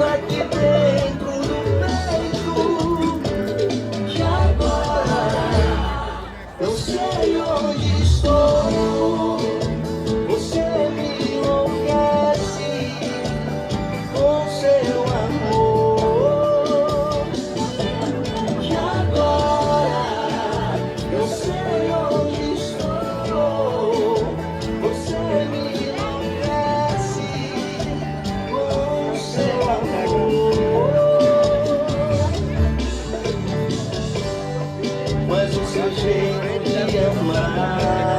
queimando aqui dentro do peito. E agora eu sei onde estou. Você me enlouquece com seu amor. E agora eu sei onde estou. Você me enlouquece com seu amor. Mas o seu jeito de amar